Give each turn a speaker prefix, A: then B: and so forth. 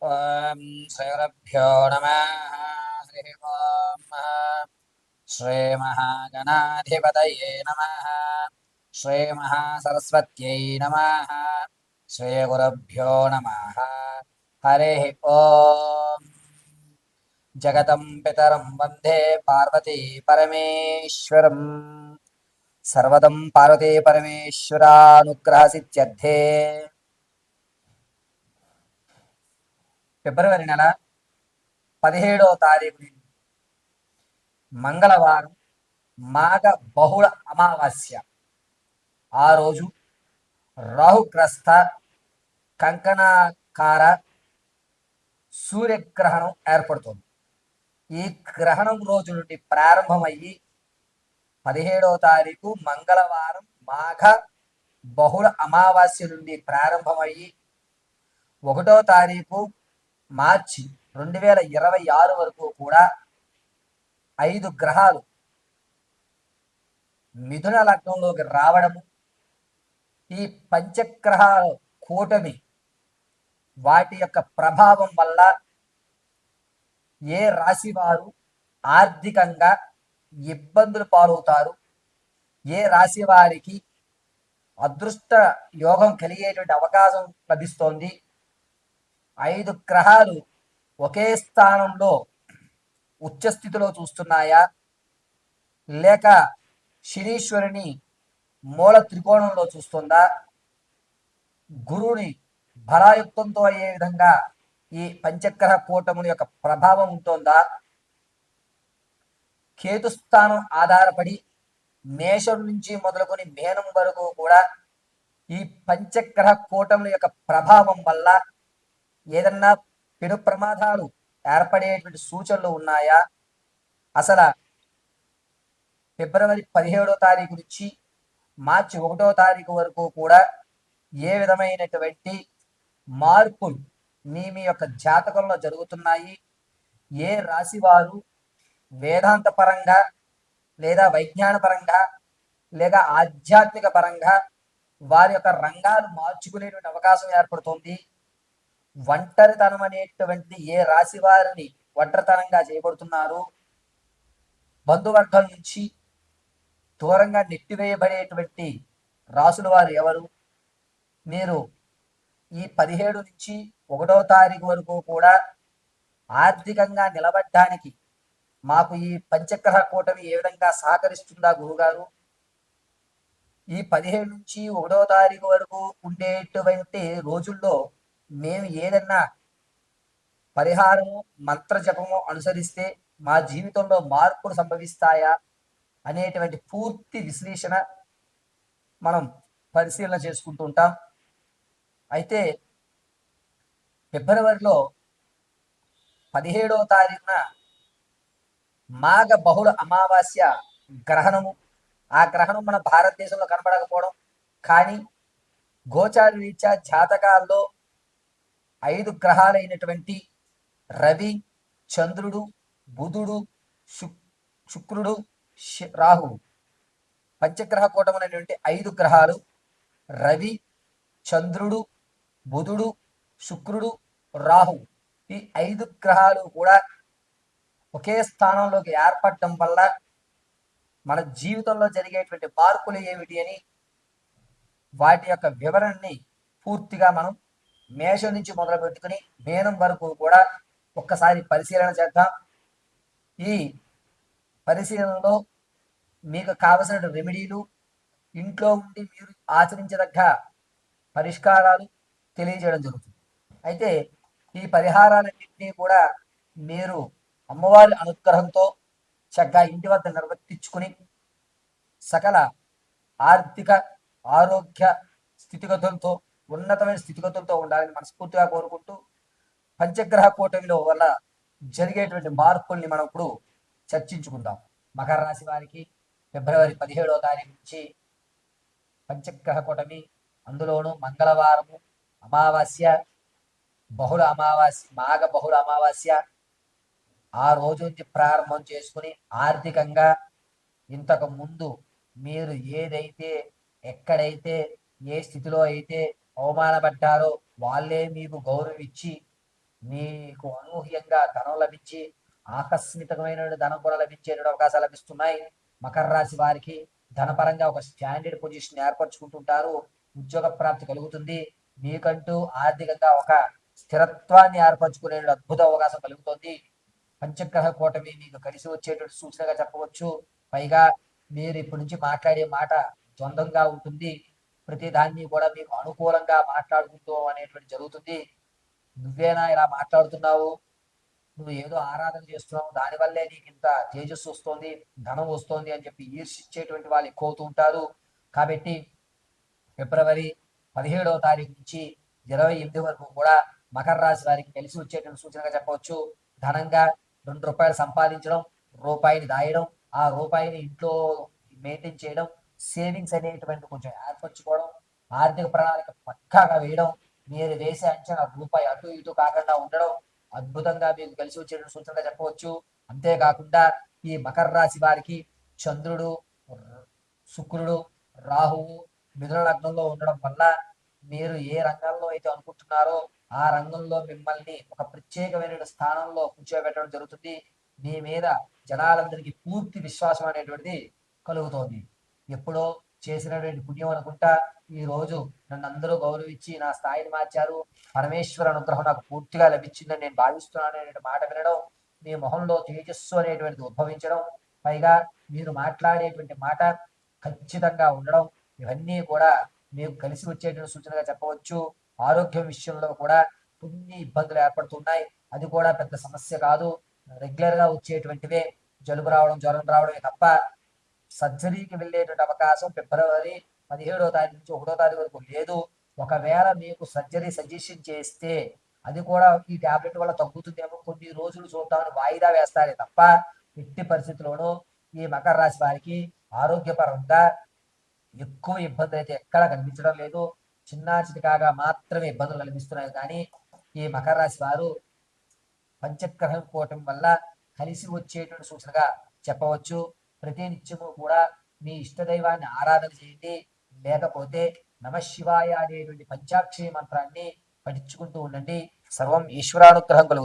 A: ఓం శ్రీగురుభ్యో నమః. హరి ఓం శ్రీ మహాగణాధిపతయే నమః. శ్రీ మహాసరస్వత్యై నమః. శ్రీ గురుభ్యో నమః. హరి ఓం. జగతం పితరం వందే పార్వతీ పరమేశ్వరం. సర్వదం పార్వతీ పరమేశ్వరానుగ్రహ సిద్ధ్యర్థే. ఫిబ్రవరి నెల 17వ తారీఖు మంగళవారం, మాఘ బహుళ అమావాస్య. ఆ రోజు రాహుగ్రస్త కంకణాకార సూర్యగ్రహణం ఏర్పడుతుంది. ఈ గ్రహణం రోజు నుండి ప్రారంభమయ్యి 17వ తారీఖు మంగళవారం మాఘ బహుళ అమావాస్య నుండి ప్రారంభమయ్యి 1వ తారీఖు మార్చి 2026 వరకు కూడా 5 గ్రహాలు మిథున లగ్నంలోకి రావడము, ఈ పంచగ్రహాల కూటమి వాటి యొక్క ప్రభావం వల్ల ఏ రాశి వారు ఆర్థికంగా ఇబ్బందులు పాలవుతారు, ఏ రాశి వారికి అదృష్ట యోగం కలిగేటువంటి అవకాశం లభిస్తోంది, 5 గ్రహాలు ఒకే స్థానంలో ఉచ్చస్థితిలో చూస్తున్నాయా, లేక శనీశ్వరుని మూల త్రికోణంలో చూస్తుందా, గురువుని బలాయుక్తంతో అయ్యే విధంగా ఈ పంచగ్రహ కూటముల యొక్క ప్రభావం ఉంటుందా, కేతుస్థానం ఆధారపడి మేషం నుంచి మొదలుకొని మేనం వరకు కూడా ఈ పంచగ్రహ కూటముల యొక్క ప్రభావం వల్ల ఏదన్నా పెను ప్రమాదాలు ఏర్పడేటువంటి సూచనలు ఉన్నాయా, అసలు ఫిబ్రవరి 17వ తారీఖు నుంచి మార్చి 1వ తారీఖు వరకు కూడా ఏ విధమైనటువంటి మార్పులు మీ యొక్క జాతకంలో జరుగుతున్నాయి, ఏ రాశి వారు వేదాంత పరంగా లేదా వైజ్ఞాన పరంగా లేక ఆధ్యాత్మిక పరంగా వారి యొక్క రంగాలు మార్చుకునేటువంటి అవకాశం ఏర్పడుతుంది, ఒంటరితనం అనేటువంటిది ఏ రాశి వారిని ఒంటరితనంగా చేయబడుతున్నారు, బంధువర్గం నుంచి దూరంగా నెట్టివేయబడేటువంటి రాసుల వారు ఎవరు, మీరు ఈ 17 నుంచి 1వ తారీఖు వరకు కూడా ఆర్థికంగా నిలబడడానికి మాకు ఈ పంచగ్రహ కూటమి ఏ విధంగా సహకరిస్తుందా గురుగారు, ఈ 17 నుంచి 1వ తారీఖు వరకు ఉండేటువంటి రోజుల్లో మేము ఏదన్నా పరిహారము మంత్ర జపము అనుసరిస్తే మా జీవితంలో మార్పులు సంభవిస్తాయా అనేటువంటి పూర్తి విశ్లేషణ మనం పరిశీలన చేసుకుంటూ ఉంటాం. అయితే ఫిబ్రవరిలో 17వ తారీఖున మాఘ బహుళ అమావాస్య గ్రహణము. ఆ గ్రహణం మన భారతదేశంలో కనబడకపోవడం, కానీ గోచార రీత్యా జాతకాల్లో 5 గ్రహాలైనటువంటి రవి, చంద్రుడు, బుధుడు, శుక్రుడు, రాహువు, పంచగ్రహ కూటమైనటువంటి 5 గ్రహాలు రవి, చంద్రుడు, బుధుడు, శుక్రుడు, రాహువు, ఈ 5 గ్రహాలు కూడా ఒకే స్థానంలోకి ఏర్పడటం వల్ల మన జీవితంలో జరిగేటువంటి మార్పులు ఏమిటి అని వాటి యొక్క వివరణని పూర్తిగా మనం మేషం నుంచి మొదలు పెట్టుకుని మేనం వరకు కూడా ఒక్కసారి పరిశీలన చేద్దాం. ఈ పరిశీలనలో మీకు కావలసిన రెమెడీలు, ఇంట్లో ఉండి మీరు ఆచరించదగ్గ పరిష్కారాలు తెలియజేయడం జరుగుతుంది. అయితే ఈ పరిహారాలన్నింటినీ కూడా మీరు అమ్మవారి అనుగ్రహంతో చక్కగా ఇంటి వద్ద నిర్వర్తించుకుని సకల ఆర్థిక ఆరోగ్య స్థితిగతులతో ఉన్నతమైన స్థితిగతులతో ఉండాలని మనస్ఫూర్తిగా కోరుకుంటూ పంచగ్రహ కూటమిలో వల్ల జరిగేటువంటి మార్పుల్ని మనం ఇప్పుడు చర్చించుకుందాం. మకర రాశి వారికి ఫిబ్రవరి 17వ తారీఖు నుంచి పంచగ్రహ కూటమి, అందులోనూ మంగళవారము అమావాస్య, బహుళ అమావాస్య, మాఘ బహుళ అమావాస్య. ఆ రోజు నుంచి ప్రారంభం చేసుకుని ఆర్థికంగా ఇంతకు ముందు మీరు ఏదైతే ఎక్కడైతే ఏ స్థితిలో అయితే అవమానపడ్డారో వాళ్ళే మీకు గౌరవం ఇచ్చి మీకు అనూహ్యంగా ధనం లభించి ఆకస్మికమైన ధనం కూడా లభించేటువంటి అవకాశాలు లభిస్తున్నాయి. మకర రాశి వారికి ధనపరంగా ఒక స్టాండర్డ్ పొజిషన్ ఏర్పరచుకుంటుంటారు. ఉద్యోగ ప్రాప్తి కలుగుతుంది. మీకంటూ ఆర్థికంగా ఒక స్థిరత్వాన్ని ఏర్పరచుకునే అద్భుత అవకాశం కలుగుతుంది. పంచగ్రహ కూటమి మీకు కలిసి వచ్చేటువంటి సూచనగా చెప్పవచ్చు. పైగా మీరు ఇప్పటి నుంచి మాట్లాడే మాట ద్వంద్వంగా ఉంటుంది. ప్రతి దాన్ని కూడా మీకు అనుకూలంగా మాట్లాడుకుంటూ అనేటువంటి జరుగుతుంది. నువ్వేనా ఇలా మాట్లాడుతున్నావు, నువ్వు ఏదో ఆరాధన చేస్తున్నావు, దానివల్లే నీకు ఇంత తేజస్సు వస్తుంది, ధనం వస్తుంది అని చెప్పి ఈర్షించేటువంటి వాళ్ళు ఎక్కువ అవుతూ ఉంటారు. కాబట్టి ఫిబ్రవరి 17వ తారీఖు నుంచి 28 వరకు కూడా మకర రాశి వారికి కలిసి వచ్చేటువంటి సూచనగా చెప్పవచ్చు. ధనంగా ₹2 సంపాదించడం, రూపాయిని దాయడం, ఆ రూపాయిని ఇంట్లో మెయింటైన్ చేయడం, సేవింగ్స్ అనేటువంటి కొంచెం ఏర్పరచుకోవడం, ఆర్థిక ప్రణాళిక పక్కాగా వేయడం, మీరు వేసే అంచనా రూపాయి అటు ఇటు కాకుండా ఉండడం అద్భుతంగా మీకు కలిసి వచ్చేటువంటి సూచనగా చెప్పవచ్చు. అంతేకాకుండా ఈ మకర రాశి వారికి చంద్రుడు, శుక్రుడు, రాహువు మిథున లగ్నంలో ఉండడం వల్ల మీరు ఏ రంగంలో అయితే అనుకుంటున్నారో ఆ రంగంలో మిమ్మల్ని ఒక ప్రత్యేకమైన స్థానంలో కూర్చోబెట్టడం జరుగుతుంది. మీ మీద జనాలందరికీ పూర్తి విశ్వాసం అనేటువంటిది కలుగుతోంది. ఎప్పుడో చేసినటువంటి పుణ్యం అనుకుంటా ఈ రోజు నన్ను అందరూ గౌరవించి నా స్థాయిని మార్చారు, పరమేశ్వర అనుగ్రహం నాకు పూర్తిగా లభించిందని నేను భావిస్తున్నాను అనే మాట వినడం, మీ మొహంలో తేజస్సు అనేటువంటిది ఉద్భవించడం, పైగా మీరు మాట్లాడేటువంటి మాట ఖచ్చితంగా ఉండడం, ఇవన్నీ కూడా మీకు కలిసి వచ్చేటువంటి సూచనగా చెప్పవచ్చు. ఆరోగ్యం విషయంలో కూడా కొన్ని ఇబ్బందులు ఏర్పడుతున్నాయి. అది కూడా పెద్ద సమస్య కాదు, రెగ్యులర్గా వచ్చేటువంటివే. జలుబు రావడం, జ్వరం రావడమే తప్ప సర్జరీకి వెళ్ళేటువంటి అవకాశం ఫిబ్రవరి 17వ తారీఖు నుంచి 1వ తారీఖు వరకు లేదు. ఒకవేళ మీకు సర్జరీ సజెషన్ చేస్తే అది కూడా ఈ టాబ్లెట్ వల్ల తగ్గుతుందేమో, కొన్ని రోజులు చూద్దామని వాయిదా వేస్తారే తప్ప ఎట్టి పరిస్థితుల్లోనూ ఈ మకర రాశి వారికి ఆరోగ్యపరంగా ఎక్కువ ఇబ్బంది అయితే ఎక్కడా కనిపించడం లేదు. చిన్నా చిటికాగా మాత్రమే ఇబ్బందులు కనిపిస్తున్నాయి. కానీ ఈ మకర రాశి వారు పంచగ్రహం కూటమి వల్ల కలిసి వచ్చేటువంటి సూచనగా చెప్పవచ్చు. ప్రతి నిత్యము కూడా మీ ఇష్టదైవాన్ని ఆరాధన చేయండి. లేకపోతే నమశివాయ అనేటువంటి పంచాక్షరి మంత్రాన్ని పఠించుకుంటూ ఉండండి. సర్వం ఈశ్వరానుగ్రహం కలుగుతుంది.